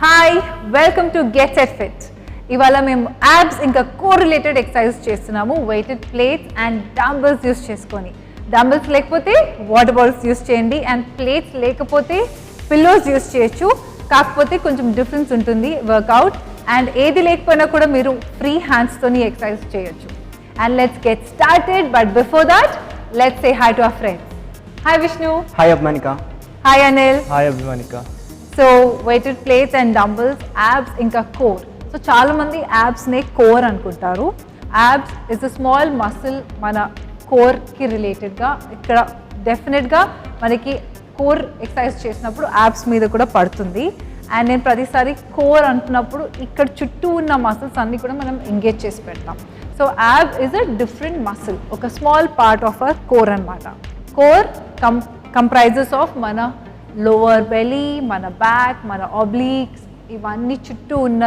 Hi welcome to get set fit. ఇవాళ మేము abs ఇంకా కోరిలేటెడ్ ఎక్సర్సైజ్ చేస్తున్నాము. Weighted plates and dumbbells use చేసుకొని. డంబుల్స్ లేకపోతే వాటర్ బాటిల్స్ యూస్ చేయండి అండ్ ప్లేట్స్ లేకపోతే పిల్లోస్ యూస్ చేయొచ్చు. కాకపోతే కొంచెం డిఫరెన్స్ ఉంటుంది వర్కౌట్. అండ్ ఏది లేకపోయినా కూడా మీరు ఫ్రీ హ్యాండ్స్తోని ఎక్సర్సైజ్ చేయొచ్చు. And let's get started. But before that let's say hi to our friends. Hi Vishnu. Hi Abhimanika. Hi Anil. Hi Abhimanika. So weighted plates and dumbbells, abs ఇంకా కోర్. సో చాలామంది యాబ్స్నే కోర్ అనుకుంటారు. Abs is a small muscle మన కోర్కి రిలేటెడ్గా. ఇక్కడ డెఫినెట్గా మనకి కోర్ ఎక్సర్సైజ్ చేసినప్పుడు యాబ్స్ మీద కూడా పడుతుంది. అండ్ నేను ప్రతిసారి కోర్ అంటున్నప్పుడు ఇక్కడ చుట్టూ ఉన్న మసిల్స్ అన్నీ కూడా మనం ఎంగేజ్ చేసి పెడతాం. So ab is a different muscle, ఒక small part of our core అనమాట. కోర్ కంప్రైజెస్ ఆఫ్ మన లోవర్ బెలీ, మన బ్యాక్, మన ఆబ్లీక్స్, ఇవన్నీ చుట్టూ ఉన్న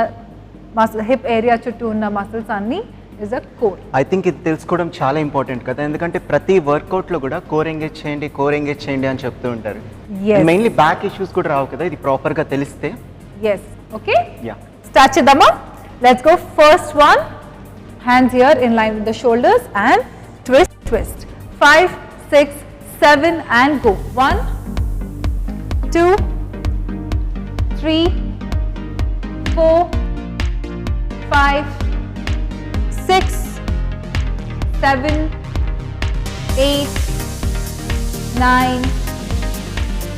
మసిల్, హిప్ ఏరియా చుట్టూ ఉన్న మసిల్స్ అన్నీ is a core. I think ఇది తెలుసుకోవడం చాలా ఇంపార్టెంట్ కదా, ఎందుకంటే ప్రతి వర్కౌట్లో కూడా కోర్ ఎంగేజ్ చేయండి అని చెప్తూ ఉంటారు. మెయిన్లీ బ్యాక్ ఇష్యూస్ కూడా రావు కదా ఇది ప్రాపర్గా తెలిస్తే. ఎస్, ఓకే, యా, స్టార్ట్ చేద్దామా? Let's go. First one, hands here in line with the shoulders and twist. 5, 6, 7 and go. 1, 2, 3, 4, 5, 6, 7, 8, 9,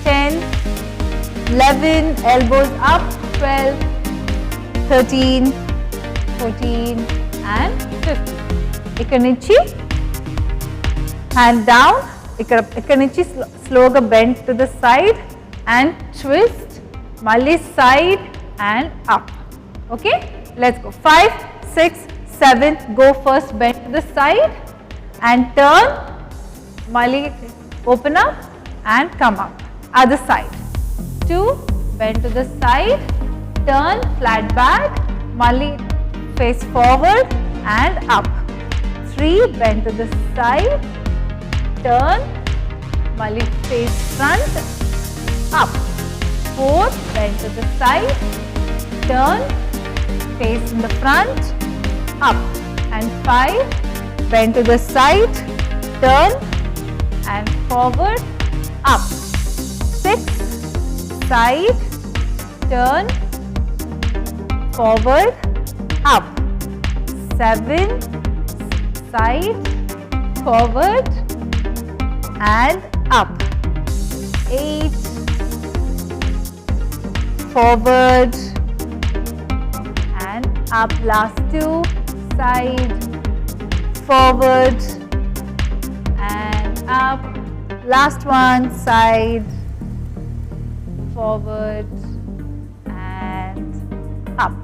10, 11, elbows up, 12, 13, 14 and 15. ఇక్కడ నుంచి హ్యాండ్ డౌన్, ఇక్కడ నుంచి స్లోగా bend to the side and twist, మళ్ళీ side and up. Okay, let's go. 5, 6, 7, go. First bend to the side and turn, మళ్ళీ open up and come up. Other side. 2, bend to the side, turn, flat back, మళ్ళీ face forward and up. 3, bend to the side, turn, మళ్ళీ face front, up. 4, bend to the side, turn, face in the front, up. And 5, bend to the side, turn and forward, up. 6, side, turn, forward, up. 7, side, forward and up. 8, forward and up. Last 2, side, forward and up. Last one, side, forward and up.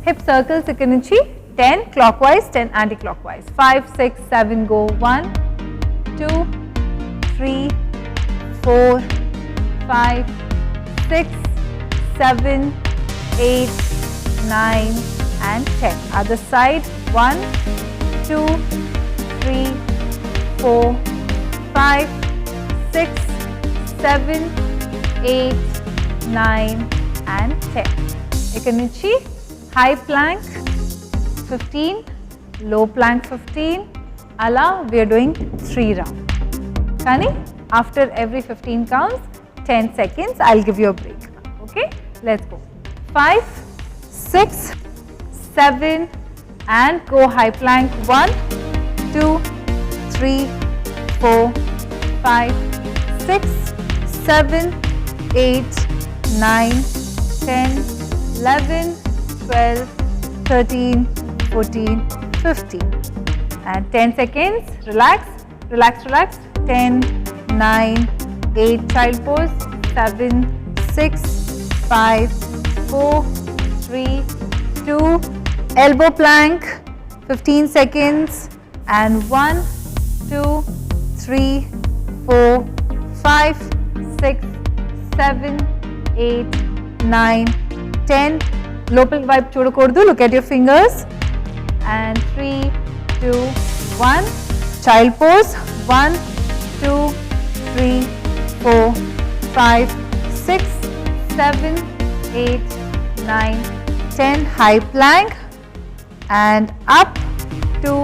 Hip circles ikkada nunchi 10 clockwise, 10 anti-clockwise. 5, 6, 7, go. 1, 2, 3, 4, 5, 6, 7, 8, 9 and 10. Other side. 1, 2, 3, 4, 5, 6, 7, 8, 9 and 10. ఇక్కడ నుంచి high plank 15, low plank 15. అలా we are doing 3 rounds. కానీ after every 15 counts, 10 seconds, I'll give you a break. Okay, let's go. 5, 6, 7 and go high plank. 1, 2, 3, 4, 5, 6, 7, 8, 9, 10, 11, 12, 13, 14, 15 and 10 seconds. Relax. 10, 9, 8, child pose. 7, 6, 5, 4, 3, 2, elbow plank, 15 seconds and 1, 2, 3, 4, 5, 6, 7, 8, 9, 10. Local vibe చూడకూడదు. Look at your fingers. And 3, 2, 1. Child pose. 1, 2, 3, 4, 5, 6, 7, 8, 9, 10. High plank and up. 2,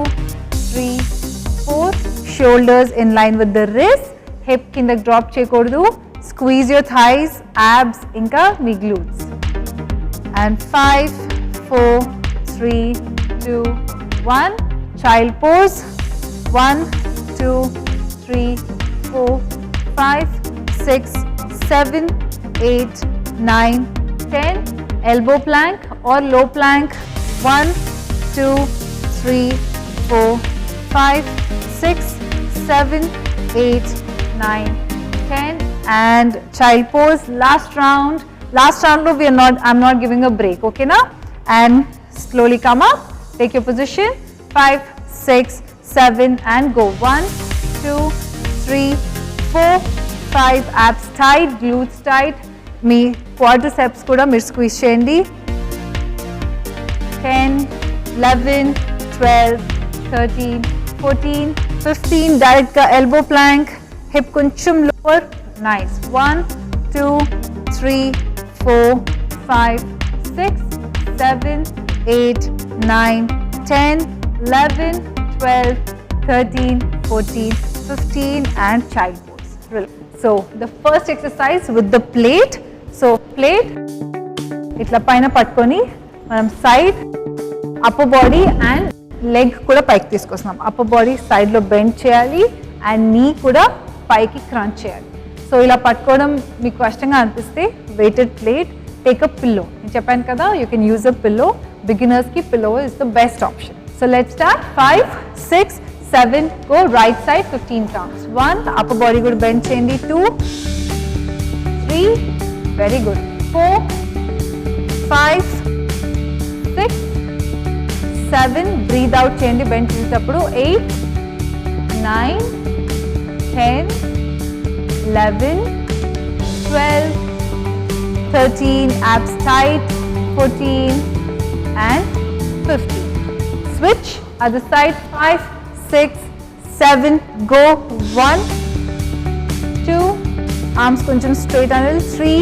3, 4. Shoulders in line with the wrist. Hip kinda drop cheyakodu. Squeeze your thighs, abs, inka mee glutes. And 5, 4, 3, 2, 1. Child pose. 1, 2, 3, 4, 5, 6, 7, 8, 9, 10. Elbow plank or low plank. 1, 2, 3, 4, 5, 6, 7, 8, 9, 10. And child pose. Last round. Last round, I'm not giving a break. Okay, now? And slowly come up. Take your position. 5, 6, 7, and go. 1, 2, 3, 4, 5. Abs tight, glutes tight. Me quadriceps kuda meer squeeze cheyandi. 10, 11, 12, 13, 14, 15. Direct ka elbow plank. Hip koncham lower. Nice. 1, 2, 3, 4, 5, 6, 7, 8, 9, 10, 11, 12, 13, 14, 15, and child pose. Relax. So the first exercise with the plate. So plate, itla paina pattukoni manam side, upper body and leg kuda paiki తీసుకొస్తున్నాం. Upper body side lo bend cheyali and knee kuda paiki crunch cheyali. So ఇలా పట్టుకోవడం మీకు కష్టంగా అనిపిస్తే weighted plate, take a pillow. నేను చెప్పాను కదా, you can use a pillow. Beginners ki pillow is the best option. So let's start. 5, 6, 7, go right side 15 counts. 1, upper body kuda bend cheyandi. 2, 3, very good. 4, 5, 6, 7, breathe out cheyandi bend చేసేటప్పుడు. 8, 9, 10, 11, 12, 13, abs tight, 14, and 15. Switch other side. 5, 6, 7, go. 1, 2, arms koncham straight and 3,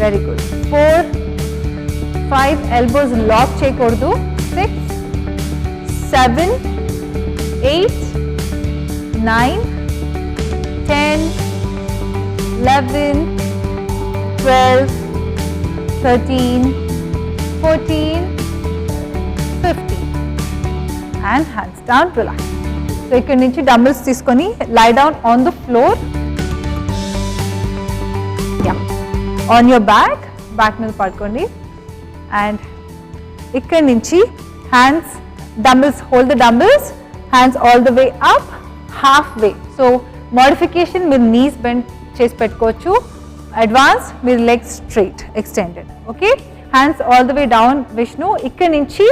very good. 4, 5, elbows lock cheyakodu. 6, 7, 8, 9, 10, 11, 12, 13, 14, 15. And hands down, relax. So ikkadi nunchi dumbbells teeskoni lie down on the floor. Yeah. On your back మీద పడుకోండి. And ikkadi nunchi hands, dumbbells, hold the dumbbells, hands all the way up, halfway. So modification మీరు knees bend చేసి పెట్టుకోవచ్చు. Advance మీరు legs straight extended. Okay, hands all the way down. Vishnu, ఇక్కడ నుంచి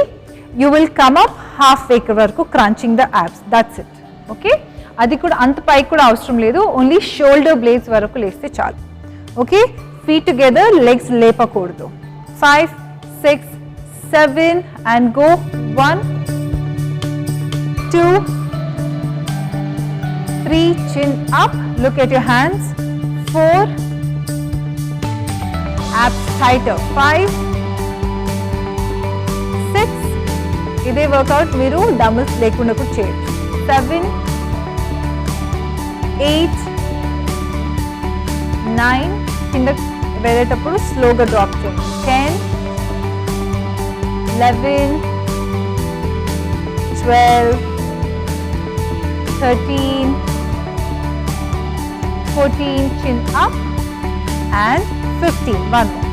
you will come up half way వరకు crunching the abs. That's it. Okay, అది కూడా అంత పైకి కూడా అవసరం లేదు, ఓన్లీ షోల్డర్ బ్లేడ్స్ వరకు లేస్తే చాలు. ఓకే, ఫీట్ టుగెదర్, లెగ్స్ లేపకూడదు. 5, 6, 7 and go. 1, 2, 3, chin up, look at your hands. 4, abs tighter. 5, 6, ఇదే వర్కౌట్ మీరు డంబుల్స్ లేకుండా కూడా చేయొచ్చు. 7, 8, 9, కింద వెళ్ళేటప్పుడు స్లోగా డ్రాప్ చేయండి. 10, 11, 12, 13, 14, chin up, and 15. One more.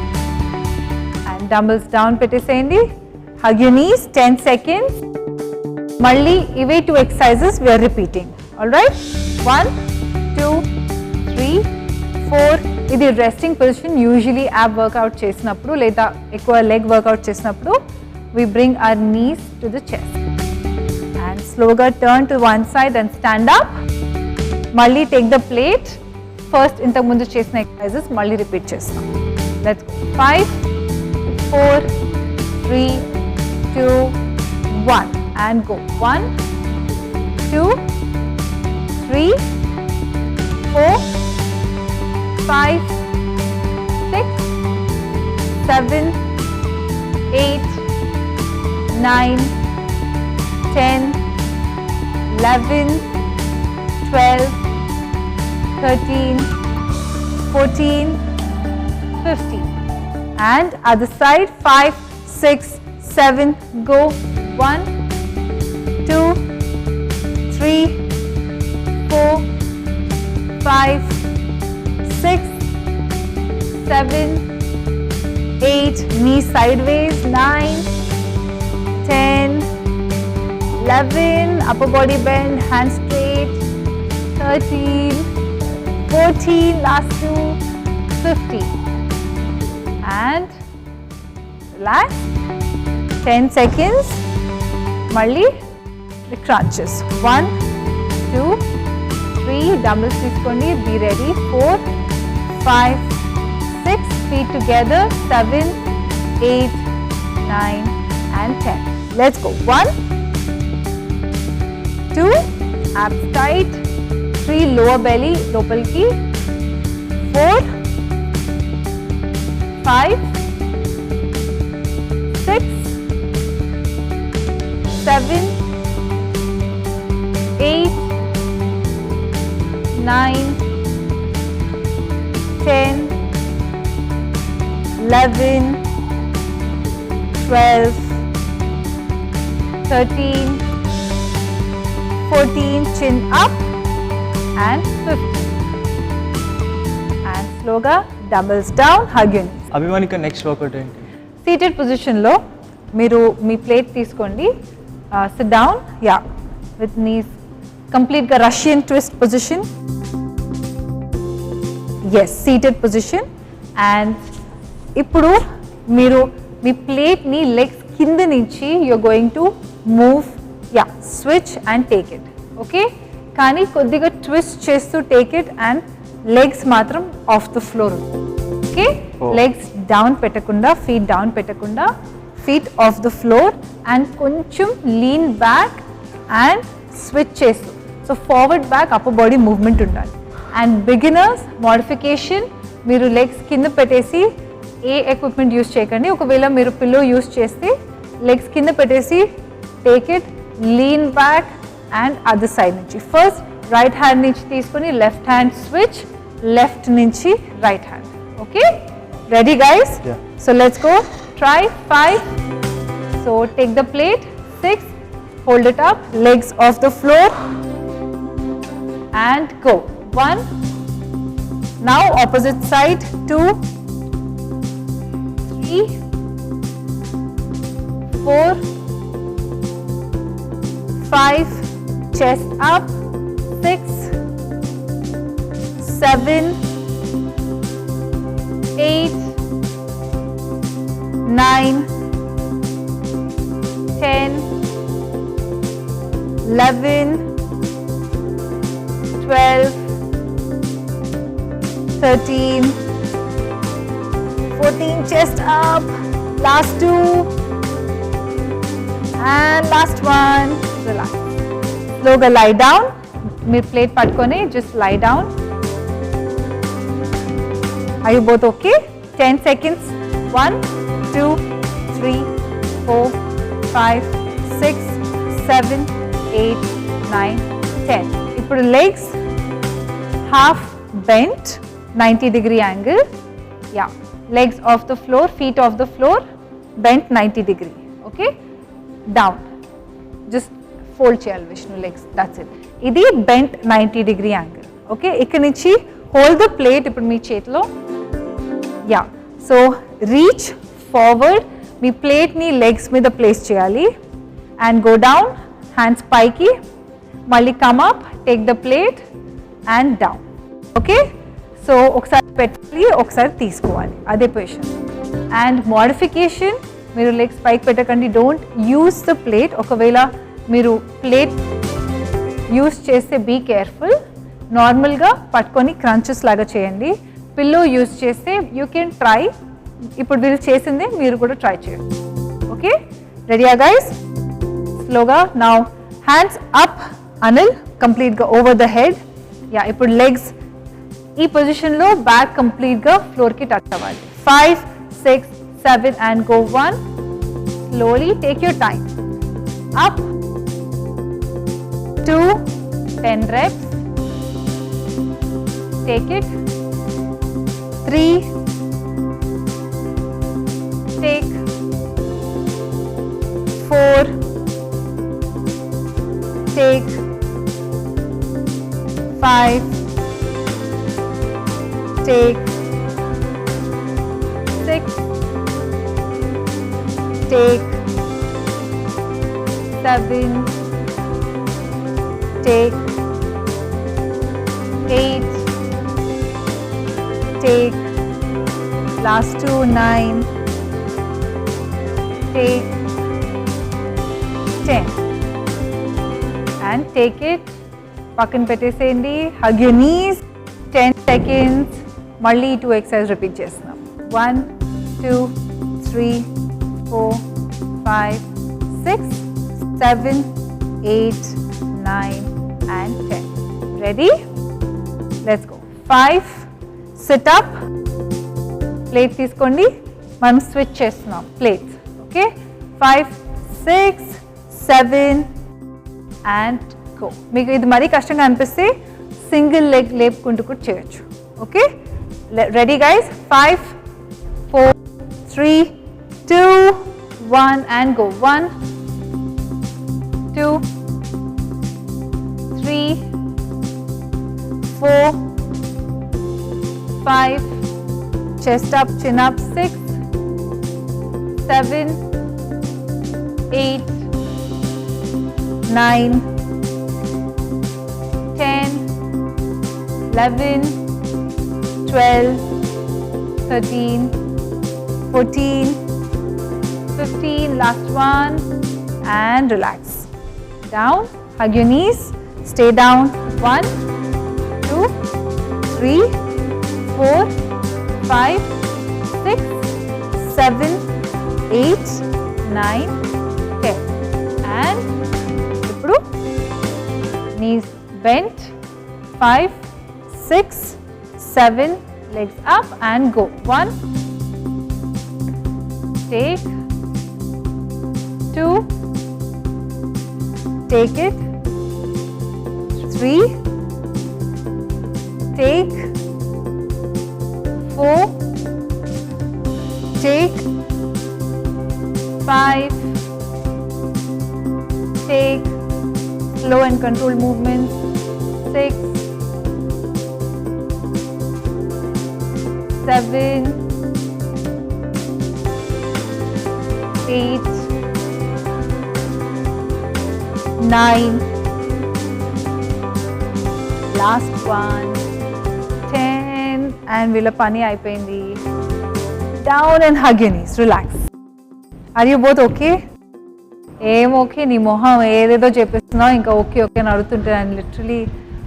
And dumbbells down పెట్టేసేయండి. Hug your knees. 10 seconds. మళ్ళీ ఇవే 2 exercises we are repeating. Alright? 1, 2, 3, 4. ఇది resting position. Usually ab workout చేసినప్పుడు లేదా ఎక్కువ leg workout చేసినప్పుడు we bring our knees to the chest. And slowly turn to one side and stand up. మళ్ళీ take the plate. First ఇంతకు ముందు చేసిన exercises మళ్ళీ repeat చేస్తాం. Let's go. 5, 4, 3, 2, 1 and go. 1, 2, 3, 4, 5, 6, 7, 8, 9, 10, 11, 12, 13, 14, 15. And other side, 5, 6, 7, go. 1, 2, 3, 4, 5, 6, 7, 8, knee sideways, 9, 10, 11, upper body bend, hands straight, 13, 14, last two, 15. And relax, 10 seconds, Malli, the crunches, 1, 2, 3, dumbbells తీసుకోండి, be ready, 4, 5, 6, feet together, 7, 8, 9 and 10. Let's go, 1, 2, abs tight, 3, lower belly, lopalki, 4, 5, 6, 7, 8, 9, 10, 11, 12, 13, 14, chin up and 15. And slowly dumbbells down, hug your knees. అభిమానిక next workout ఏంటి? Seated పొజిషన్లో మీరు మీ plate తీసుకోండి, sit down, ya, with knees కంప్లీట్గా Russian twist position, yes, seated position. And ఇప్పుడు మీరు మీ ప్లేట్ని లెగ్స్ కింద నుంచి you're going to move, ya, switch and take it, okay. కానీ కొద్దిగా ట్విస్ట్ చేస్తూ టేక్ ఇట్ అండ్ లెగ్స్ మాత్రం off the floor, okay. Legs down పెట్టకుండా, ఫీట్ డౌన్ పెట్టకుండా, feet off the floor and కొంచెం లీన్ బ్యాక్ అండ్ స్విచ్ చేస్తూ, so forward back upper body movement ఉండాలి. And beginners modification, మీరు legs కింద పెట్టేసి ఏ equipment use చేయకండి. ఒకవేళ మీరు పిల్లో యూస్ చేస్తే లెగ్స్ కింద పెట్టేసి take it, lean back and other side నుంచి ఫస్ట్ రైట్ హ్యాండ్ నుంచి తీసుకొని లెఫ్ట్ హ్యాండ్ స్విచ్, లెఫ్ట్ నుంచి right hand, okay. Ready guys? Yeah. So let's go. Try 5. So take the plate. 6. Hold it up. Legs off the floor. And go. 1. Now opposite side. 2. 3. 4. 5. Chest up. 6. 7. 8, 9, 10, 11, 12, 13, 14, chest up, last two, and last one, relax. Slowly lie down, your plate patkone, just lie down. Are you both okay? 10 seconds. 1, 2, 3, 4, 5, 6, 7, 8, 9, 10. ఇప్పుడు legs half bent, 90-degree angle. Yeah. Legs off the floor, feet off the floor, bent 90-degree. Okay? Down. Just fold చేయాలి Vishnu legs. That's it. ఇది bent 90-degree angle. Okay? ఇక్కడ నుంచి hold the plate ఇప్పుడు మీ చేతిలో. Yeah. So reach forward, మీ ప్లేట్ని legs మీద place చేయాలి and go down, hands పైకి, మళ్ళీ come up, take the plate and down. Okay? So ఒకసారి పెట్టాలి, ఒకసారి తీసుకోవాలి, అదే పొజిషన్. అండ్ మోడిఫికేషన్, మీరు లెగ్స్ పైకి పెట్టకండి, డోంట్ యూస్ ద ప్లేట్. ఒకవేళ మీరు ప్లేట్ యూస్ చేస్తే బీ కేర్ఫుల్, నార్మల్గా పట్టుకొని క్రంచెస్ లాగా చేయండి. పిల్లో యూస్ చేస్తే యూ కెన్ ట్రై, ఇప్పుడు వీళ్ళు చేసిందే మీరు కూడా ట్రై చేయండి. ఓకే, రెడీయా గైస్? స్లోగా నౌ హ్యాండ్స్ అప్, అనిల్ కంప్లీట్గా ఓవర్ ద హెడ్. యా, ఇప్పుడు లెగ్స్ ఈ పొజిషన్లో బ్యాక్ కంప్లీట్గా ఫ్లోర్కి టచ్ అవ్వాలి. 5, 6, 7 and go. 1, slowly take your time. Up to 10 reps. Take it. 3. Take 4. Take 5. Take 6. Take 7. Take 8. Take last 2, 9. Take 10 and take it. Pakan peteseyandi. Hug your knees. 10 seconds. Malli 2 exercise repeat chestunam. 1, 2, 3, 4, 5, 6, 7, 8, 9 and 10. Ready? Let's go. 5. Sit up. Plate తీసుకోండి. మనం switch చేస్తున్నాం plates. Okay 5, 6, 7 and go. మీకు ఇది మరీ కష్టంగా అనిపిస్తే single leg లేపుకుంటూ కూడా చేయొచ్చు. Okay ready guys. 5, 4, 3, 2, 1 and go. 1, 2, 3, 4, 5, chest up, chin up. 6, 7, 8, 9, 10, 11, 12, 13, 14, 15, last one and relax. Down, hug your knees, stay down. 1, 2, 3, 4, 5, 6, 7, 8, 9, 10 and ఇప్పుడు knees bent. 5, 6, 7, legs up and go. 1, take 2, take it. 3, take 4, take 5, take slow and controlled movements. 6, 7, 8, 9, last one, 10 and వీళ్ళ పని అయిపోయింది. Down and hug your knees, relax. Are you both okay? ఏం okay, నీ మొహం ఏదేదో చెప్పేస్తున్నావు, ఇంకా ఓకే ఓకే అని అడుగుతుంటే and literally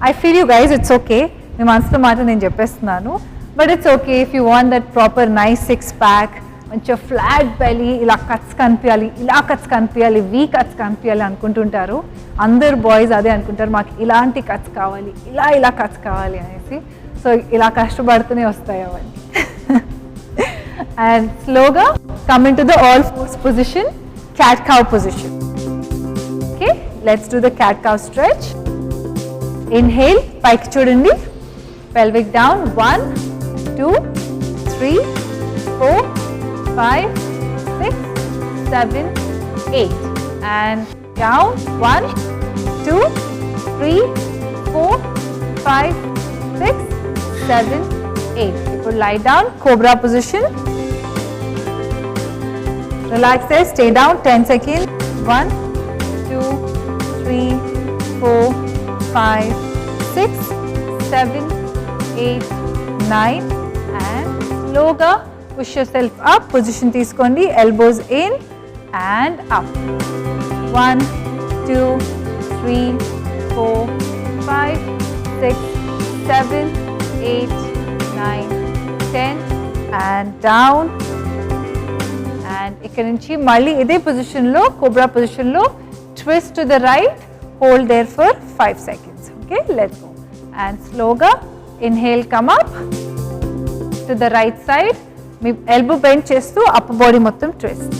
I feel you guys. It's okay, మీ మనసులో మాట నేను చెప్పేస్తున్నాను. But it's okay if you want that proper nice 6 pack, మంచిగా ఫ్లాట్ బెలీ, ఇలా కట్స్ కనిపించాలి, ఇలా కట్స్ కనిపించాలి, వీ కట్స్ కనిపించాలి అనుకుంటుంటారు. అందరు బాయ్స్ అదే అనుకుంటారు, మాకు ఇలాంటి కట్స్ కావాలి, ఇలా ఇలా కట్స్ కావాలి అనేసి. సో ఇలా కష్టపడుతూనే వస్తాయి అవన్నీ. అండ్ స్లోగా come into the all fours position, cat cow position. Okay, let's do the cat cow stretch. Inhale, paiki chudandi, pelvic down. 1, 2, 3, 4, 5, 6, 7, 8 and down. 1, 2, 3, 4, 5, 6, 7, 8. ఇప్పుడు lie down, cobra position. Relax there, stay down 10 seconds. 1, 2, 3, 4, 5, 6, 7, 8, 9 and slowly push yourself up. Position తీసుకోండి, elbows in and up. 1, 2, 3, 4, 5, 6, 7, 8, 9, 10 and down. And ఇక్కడ నుంచి మళ్ళీ ఇదే పొజిషన్లో, cobra పొజిషన్లో twist to the right, hold there for 5 seconds. Okay, let's go. And స్లోగా inhale, come up to the right side. మీ elbow bend చేస్తూ అప్పర్ బాడీ మొత్తం twist.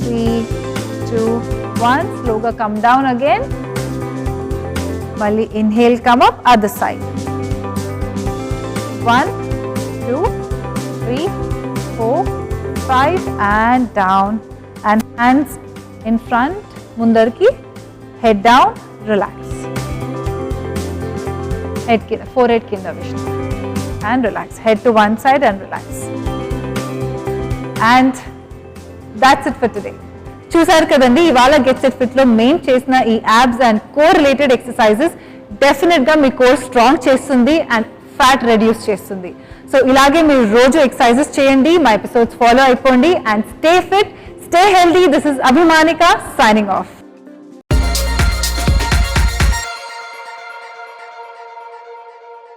3, 2, 1. Sloga come down again. Mali inhale, come up, other side. 1, 2, 3, 4, 5 and down. And hands in front, mundar ki, head down, relax. Head kinda, forehead kinda Vishnu. And relax. Head to one side and relax. And that's it for today. చూసారు కదండి ఇవాళ get set fit లో main చేసిన ఈ abs and core related exercises definite గా మీ core strong చేస్తుంది and fat reduce చేస్తుంది. So ఇలాగే మీరు రోజు ఎక్సర్సైజెస్ చేయండి, మా ఎపిసోడ్స్ ఫాలో అయిపోండి and stay fit, stay healthy. This is Abhimanika signing off.